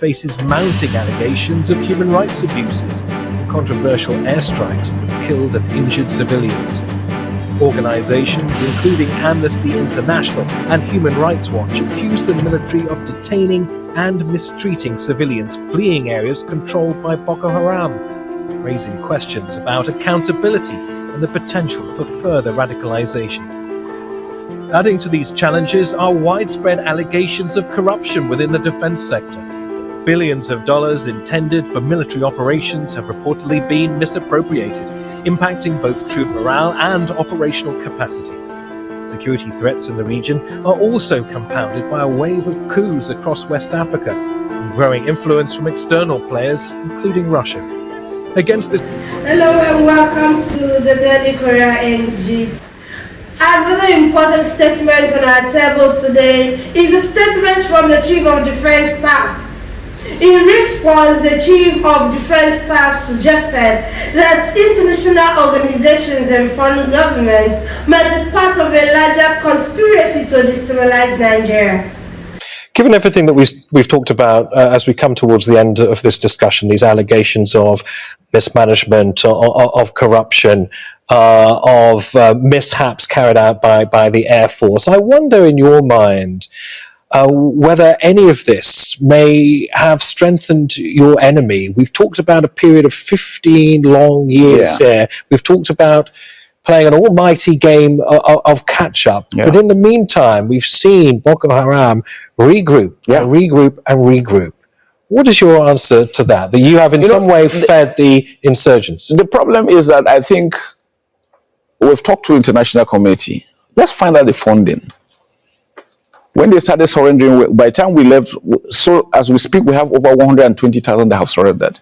faces mounting allegations of human rights abuses and controversial airstrikes that killed and injured civilians. Organizations including Amnesty International and Human Rights Watch accuse the military of detaining and mistreating civilians fleeing areas controlled by Boko Haram, raising questions about accountability and the potential for further radicalization. Adding to these challenges are widespread allegations of corruption within the defense sector. Billions of dollars intended for military operations have reportedly been misappropriated, impacting both troop morale and operational capacity. Security threats in the region are also compounded by a wave of coups across West Africa and growing influence from external players, including Russia. Against this... Hello and welcome to the Thedailycourierng. Another important statement on our table today is a statement from the Chief of Defense Staff. In response, the Chief of Defense Staff suggested that international organizations and foreign governments might be part of a larger conspiracy to destabilize Nigeria. Given everything that we've talked about as we come towards the end of this discussion, these allegations of mismanagement, of corruption, of mishaps carried out by the Air Force, I wonder in your mind whether any of this may have strengthened your enemy. We've talked about a period of 15 long years here. We've talked about playing an almighty game of catch-up. But in the meantime, we've seen Boko Haram regroup, and regroup. What is your answer to that? That you have in some way fed the insurgents? The problem is that I think we've talked to the international community. Let's find out the funding. When they started surrendering, by the time we left, so as we speak, we have over 120,000 that have surrendered.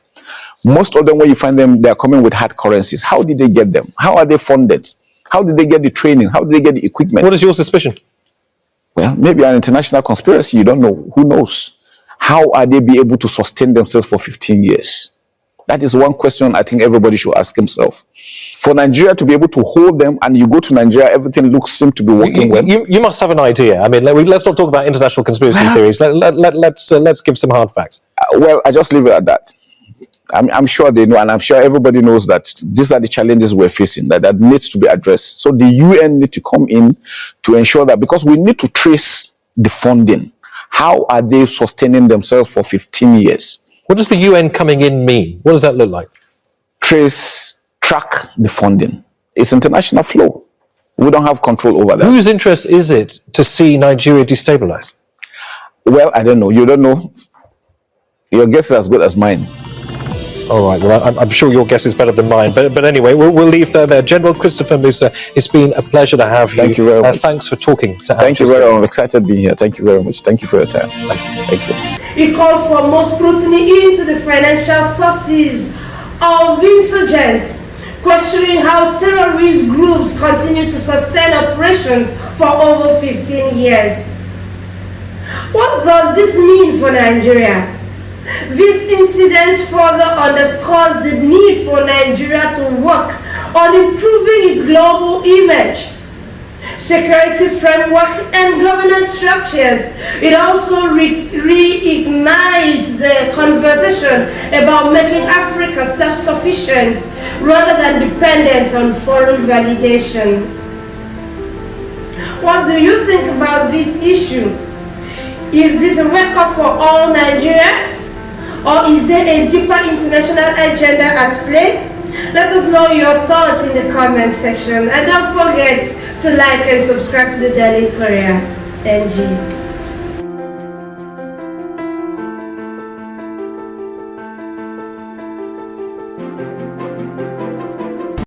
Most of them, when you find them, they are coming with hard currencies. How did they get them? How are they funded? How did they get the training? How did they get the equipment? What is your suspicion? Well, maybe an international conspiracy. You don't know. Who knows? How are they be able to sustain themselves for 15 years? That is one question I think everybody should ask himself. For Nigeria to be able to hold them, and you go to Nigeria, everything seems to be working well. You must have an idea. I mean, let's not talk about international conspiracy theories. Let's give some hard facts. Well, I just leave it at that. I'm sure they know, and I'm sure everybody knows that these are the challenges we're facing, that needs to be addressed. So the UN need to come in to ensure that, because we need to trace the funding. How are they sustaining themselves for 15 years? What does the UN coming in mean? What does that look like? Track the funding. It's international flow. We don't have control over that. Whose interest is it to see Nigeria destabilized? Well, I don't know. You don't know. Your guess is as good as mine. All right. Well, I'm sure your guess is better than mine. But anyway, we'll leave that there. General Christopher Musa, it's been a pleasure to have you. Thank you very much. Thanks for talking to us. Thank you very much. I'm excited to be here. Thank you very much. Thank you for your time. Thank you. He called for more scrutiny into the financial sources of insurgents, questioning how terrorist groups continue to sustain operations for over 15 years. What does this mean for Nigeria? This incident further underscores the need for Nigeria to work on improving its global image, security framework, and governance structures. It also reignites the conversation about making Africa self-sufficient rather than dependent on foreign validation. What do you think about this issue? Is this a wake-up for all Nigerians? Or is there a deeper international agenda at play? Let us know your thoughts in the comment section. And don't forget to like and subscribe to the Thedailycourierng.